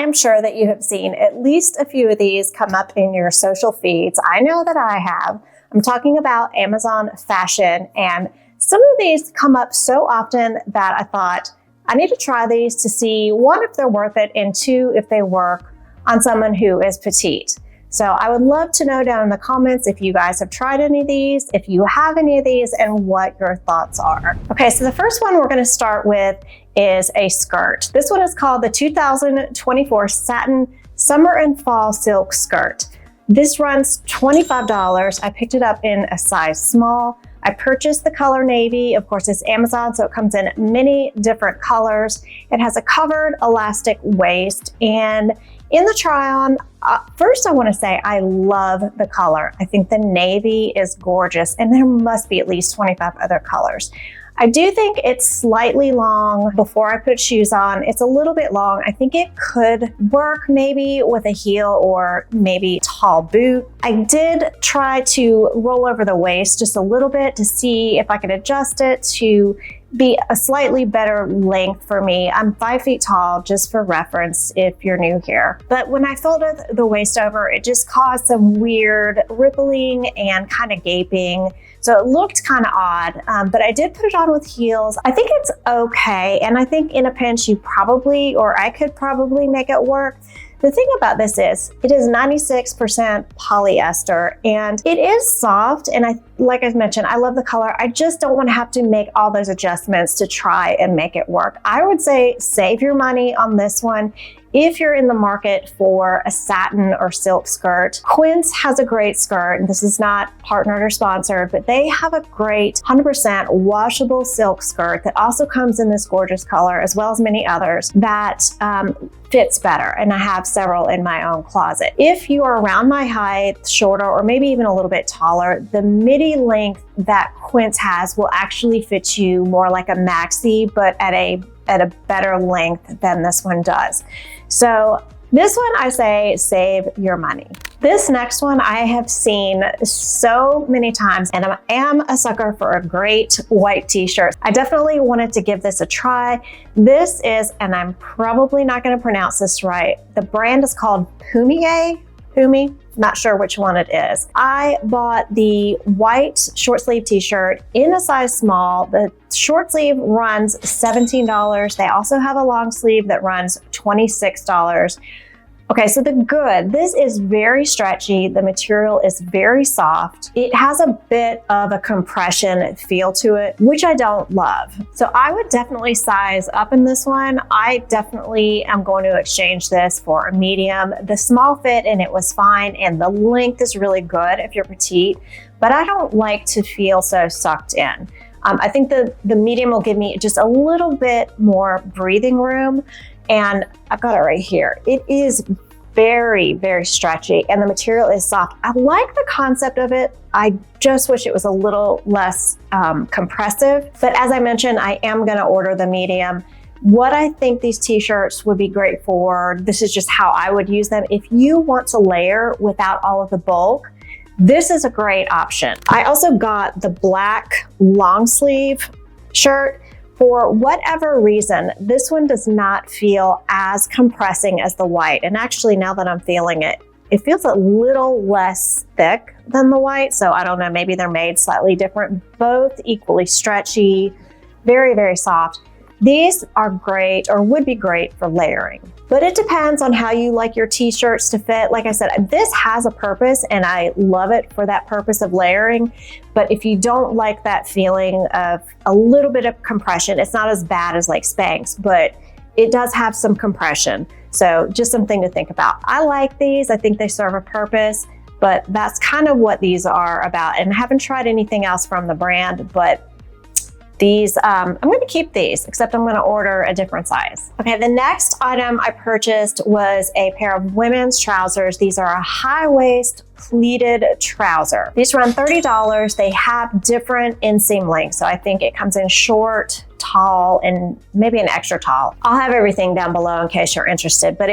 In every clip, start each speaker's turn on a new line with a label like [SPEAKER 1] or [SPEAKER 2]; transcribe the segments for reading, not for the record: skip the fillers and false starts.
[SPEAKER 1] am sure that you have seen at least a few of these come up in your social feeds. I know that I have. I'm talking about Amazon fashion, and some of these come up so often that I thought I need to try these to see, one, if they're worth it, and two, if they work on someone who is petite. So I would love to know down in the comments if you guys have tried any of these, if you have any of these, and what your thoughts are. Okay, so the first one we're gonna start with is a skirt. This one is called the 2024 Satin Summer and Fall Silk Skirt. This runs $25. I picked it up in a size small. I purchased the color navy. Of course, it's Amazon, so it comes in many different colors. It has a covered elastic waist, and in the try-on, first I want to say I love the color. I think the navy is gorgeous, and there must be at least 25 other colors. I do think it's slightly long before I put shoes on. It's a little bit long. I think it could work maybe with a heel or maybe tall boot. I did try to roll over the waist just a little bit to see if I could adjust it to be a slightly better length for me. I'm 5 feet tall, just for reference if you're new here. But when I folded the waist over, it just caused some weird rippling and kind of gaping. So it looked kind of odd, but I did put it on with heels. I think it's okay. And I think in a pinch, you probably, or I could probably make it work. The thing about this is it is 96% polyester, and it is soft. And like I mentioned, I love the color. I just don't want to have to make all those adjustments to try and make it work. I would say save your money on this one. If you're in the market for a satin or silk skirt, Quince has a great skirt, and this is not partnered or sponsored, but they have a great 100% washable silk skirt that also comes in this gorgeous color, as well as many others that fits better. And I have several in my own closet. If you are around my height, shorter, or maybe even a little bit taller, the midi length that Quince has will actually fit you more like a maxi, but at a better length than this one does. So this one, I say save your money. This next one I have seen so many times, and I am a sucker for a great white t-shirt. I definitely wanted to give this a try. This is, and I'm probably not going to pronounce this right, the brand is called Pumiey, not sure which one it is. I bought the white short sleeve t-shirt in a size small. The short sleeve runs $17. They also have a long sleeve that runs $26. Okay, so this is very stretchy. The material is very soft. It has a bit of a compression feel to it, which I don't love. So I would definitely size up in this one. I definitely am going to exchange this for a medium. The small fit and it was fine, and the length is really good if you're petite, but I don't like to feel so sucked in. I think the medium will give me just a little bit more breathing room. And I've got it right here. It is very, very stretchy, and the material is soft. I like the concept of it. I just wish it was a little less compressive. But as I mentioned, I am gonna order the medium. What I think these t-shirts would be great for, this is just how I would use them. If you want to layer without all of the bulk, this is a great option. I also got the black long sleeve shirt. For whatever reason, this one does not feel as compressing as the white. And actually, now that I'm feeling it, it feels a little less thick than the white. So I don't know, maybe they're made slightly different. Both equally stretchy, very, very soft. These are great, or would be great for layering. But it depends on how you like your t-shirts to fit. Like I said, this has a purpose, and I love it for that purpose of layering. But if you don't like that feeling of a little bit of compression, it's not as bad as like Spanx, but it does have some compression. So just something to think about. I like these. I think they serve a purpose, but that's kind of what these are about. And I haven't tried anything else from the brand, but these, I'm going to keep these, except I'm going to order a different size. Okay, the next item I purchased was a pair of women's trousers. These are a high waist pleated trouser. These run $30. They have different inseam lengths. So I think it comes in short, tall, and maybe an extra tall. I'll have everything down below in case you're interested. But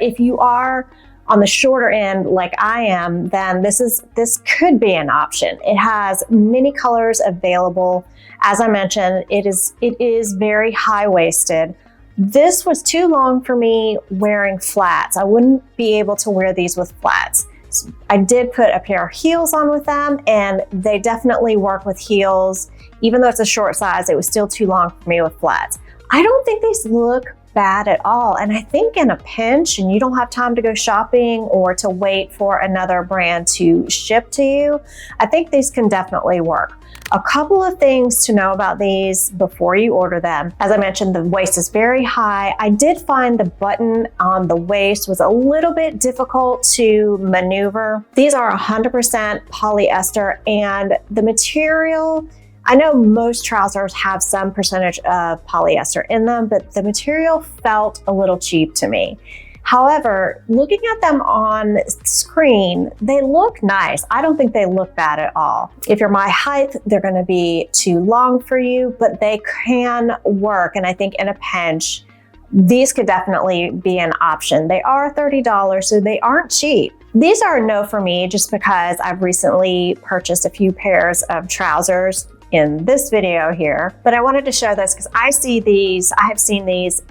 [SPEAKER 1] if you are on the shorter end like I am, then this could be an option. It has many colors available. As I mentioned, it is very high-waisted. This was too long for me wearing flats. I wouldn't be able to wear these with flats. So I did put a pair of heels on with them, and they definitely work with heels. Even though it's a short size, it was still too long for me with flats. I don't think these look bad at all. And I think in a pinch and you don't have time to go shopping or to wait for another brand to ship to you, I think these can definitely work. A couple of things to know about these before you order them. As I mentioned, the waist is very high. I did find the button on the waist was a little bit difficult to maneuver. These are 100% polyester, and the material, I know most trousers have some percentage of polyester in them, but the material felt a little cheap to me. However, looking at them on screen, they look nice. I don't think they look bad at all. If you're my height, they're gonna be too long for you, but they can work. And I think in a pinch, these could definitely be an option. They are $30, so they aren't cheap. These are a no for me just because I've recently purchased a few pairs of trousers in this video here, but I wanted to show this because I have seen these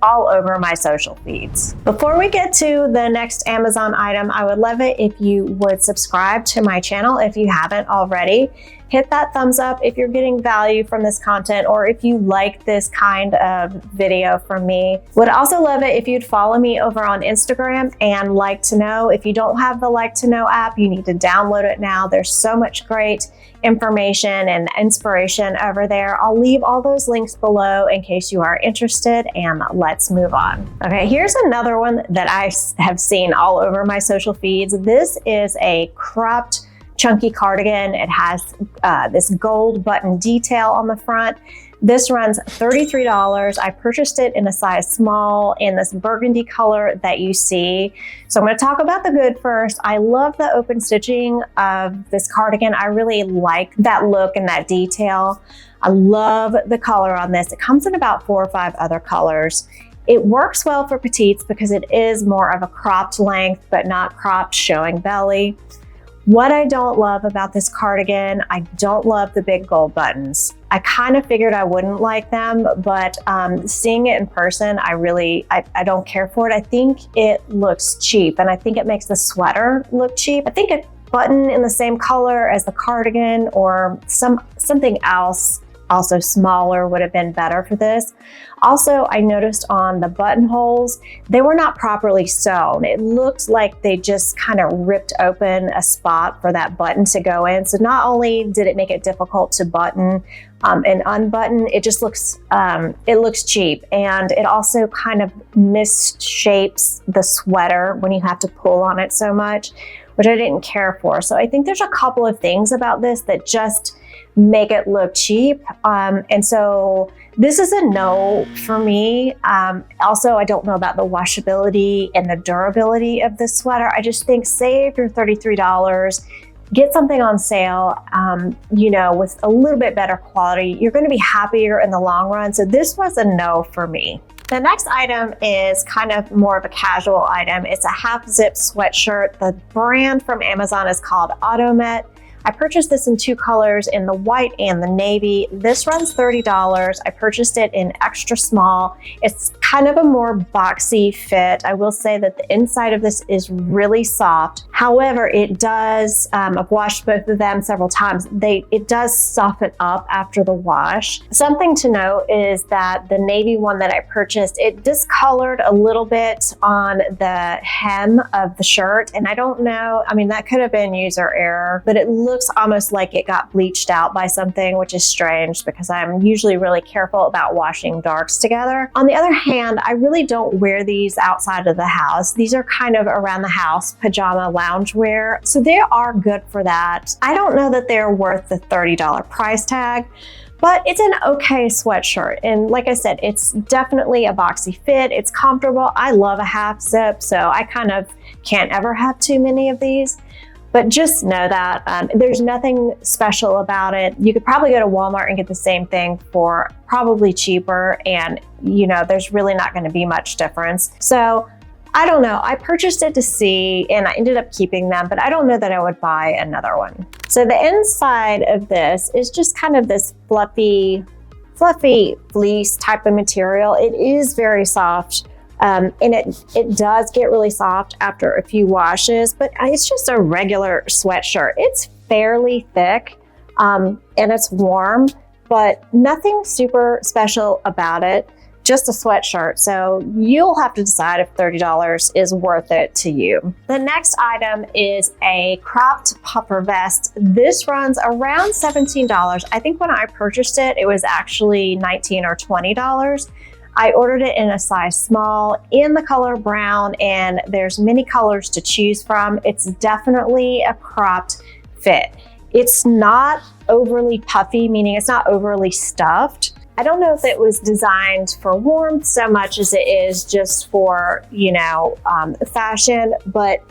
[SPEAKER 1] all over my social feeds. Before we get to the next Amazon item, I would love it if you would subscribe to my channel if you haven't already. Hit that thumbs up if you're getting value from this content, or if you like this kind of video from me. Would also love it if you'd follow me over on Instagram and Like to Know. If you don't have the Like to Know app, you need to download it now. There's so much great information and inspiration over there. I'll leave all those links below in case you are interested, and let's move on. Okay, here's another one that I have seen all over my social feeds. This is a cropped chunky cardigan. It has this gold button detail on the front. This runs $33. I purchased it in a size small in this burgundy color that you see. So I'm going to talk about the good first. I love the open stitching of this cardigan. I really like that look and that detail. I love the color on this. It comes in about 4 or 5 other colors. It works well for petites because it is more of a cropped length, but not cropped showing belly. What I don't love about this cardigan, I don't love the big gold buttons. I kind of figured I wouldn't like them, but seeing it in person, I don't care for it. I think it looks cheap, and I think it makes the sweater look cheap. I think a button in the same color as the cardigan or something else, also smaller, would have been better for this. Also, I noticed on the buttonholes, they were not properly sewn. It looked like they just kind of ripped open a spot for that button to go in. So not only did it make it difficult to button and unbutton, it just looks, it looks cheap. And it also kind of misshapes the sweater when you have to pull on it so much, which I didn't care for. So I think there's a couple of things about this that just make it look cheap. And so this is a no for me. Also, I don't know about the washability and the durability of this sweater. I just think save your $33, get something on sale, you know, with a little bit better quality. You're going to be happier in the long run. So this was a no for me. The next item is kind of more of a casual item. It's a half zip sweatshirt. The brand from Amazon is called Automet. I purchased this in 2 colors, in the white and the navy. This runs $30. I purchased it in extra small. It's kind of a more boxy fit. I will say that the inside of this is really soft. However, it does, I've washed both of them several times. It does soften up after the wash. Something to note is that the navy one that I purchased, it discolored a little bit on the hem of the shirt. And I don't know, I mean, that could have been user error, but it looks almost like it got bleached out by something, which is strange because I'm usually really careful about washing darks together. On the other hand, I really don't wear these outside of the house. These are kind of around the house pajama loungewear, so they are good for that. I don't know that they're worth the $30 price tag, but it's an okay sweatshirt. And like I said, it's definitely a boxy fit. It's comfortable. I love a half zip, so I kind of can't ever have too many of these. But just know that there's nothing special about it. You could probably go to Walmart and get the same thing for probably cheaper, and you know, there's really not going to be much difference. So I don't know. I purchased it to see, and I ended up keeping them, but I don't know that I would buy another one. So the inside of this is just kind of this fluffy fluffy fleece type of material. It is very soft. And it does get really soft after a few washes, but it's just a regular sweatshirt. It's fairly thick and it's warm, but nothing super special about it. Just a sweatshirt. So you'll have to decide if $30 is worth it to you. The next item is a cropped puffer vest. This runs around $17. I think when I purchased it, it was actually $19 or $20. I ordered it in a size small in the color brown, and there's many colors to choose from. It's definitely a cropped fit. It's not overly puffy, meaning it's not overly stuffed. I don't know if it was designed for warmth so much as it is just for, fashion, but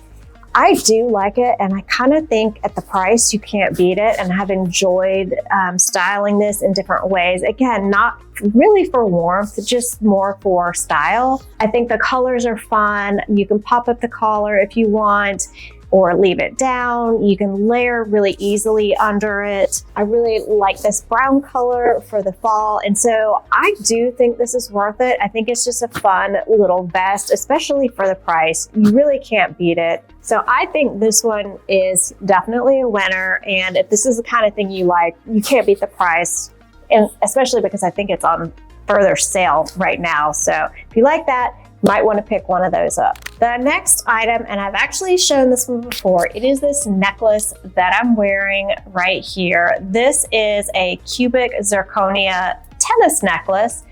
[SPEAKER 1] I do like it, and I kind of think at the price you can't beat it, and have enjoyed styling this in different ways. Again, not really for warmth, just more for style. I think the colors are fun. You can pop up the collar if you want, or leave it down. You can layer really easily under it. I really like this brown color for the fall, and so I do think this is worth it. I think it's just a fun little vest, especially for the price. You really can't beat it. So I think this one is definitely a winner, and if this is the kind of thing you like, you can't beat the price, and especially because I think it's on further sale right now. So if you like that, might want to pick one of those up. The next item, and I've actually shown this one before, it is this necklace that I'm wearing right here. This is a cubic zirconia tennis necklace.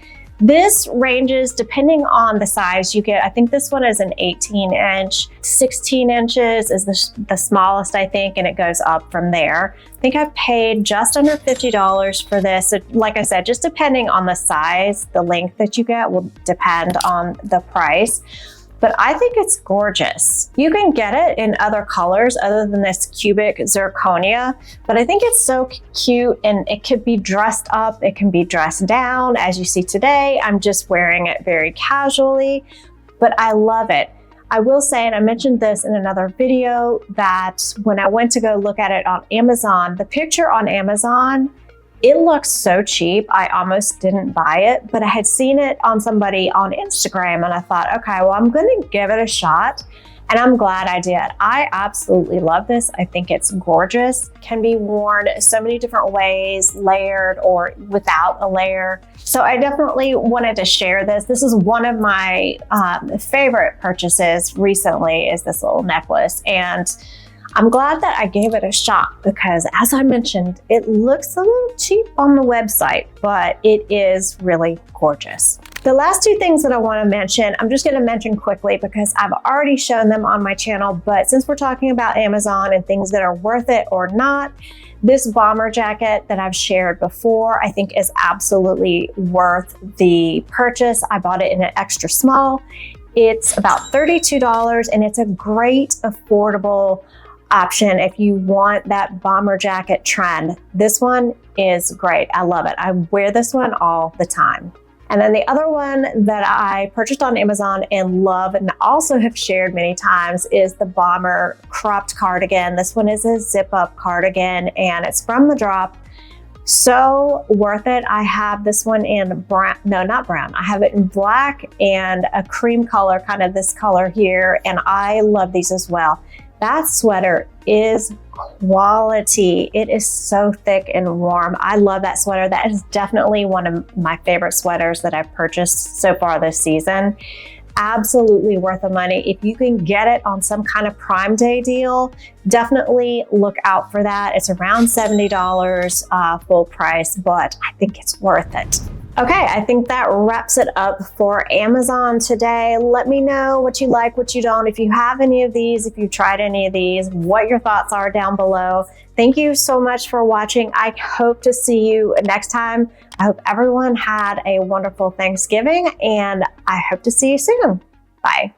[SPEAKER 1] This ranges depending on the size you get. I think this one is an 18 inch, 16 inches is the smallest, I think, and it goes up from there. I think I've paid just under $50 for this. So, like I said, just depending on the size, the length that you get will depend on the price. But I think it's gorgeous. You can get it in other colors other than this cubic zirconia, but I think it's so cute, and it could be dressed up, it can be dressed down. As you see today, I'm just wearing it very casually, but I love it. I will say, and I mentioned this in another video, that when I went to go look at it on Amazon, the picture on Amazon, it looks so cheap, I almost didn't buy it, but I had seen it on somebody on Instagram, and I thought, okay, well, I'm gonna give it a shot, and I'm glad I did. I absolutely love this. I think it's gorgeous. Can be worn so many different ways, layered or without a layer. So I definitely wanted to share this. This is one of my favorite purchases recently, is this little necklace, and I'm glad that I gave it a shot because, as I mentioned, it looks a little cheap on the website, but it is really gorgeous. The last two things that I want to mention, I'm just going to mention quickly because I've already shown them on my channel, but since we're talking about Amazon and things that are worth it or not, this bomber jacket that I've shared before, I think is absolutely worth the purchase. I bought it in an extra small. It's about $32, and it's a great, affordable option if you want that bomber jacket trend. This one is great. I love it. I wear this one all the time. And then the other one that I purchased on Amazon and love and also have shared many times is the bomber cropped cardigan. This one is a zip up cardigan, and it's from the drop. So worth it. I have this one in brown, no, not brown. I have it in black and a cream color, kind of this color here. And I love these as well. That sweater is quality. It is so thick and warm. I love that sweater. That is definitely one of my favorite sweaters that I've purchased so far this season. Absolutely worth the money. If you can get it on some kind of Prime Day deal, definitely look out for that. It's around $70 full price, but I think it's worth it. Okay, I think that wraps it up for Amazon today. Let me know what you like, what you don't. If you have any of these, if you've tried any of these, what your thoughts are down below. Thank you so much for watching. I hope to see you next time. I hope everyone had a wonderful Thanksgiving, and I hope to see you soon. Bye.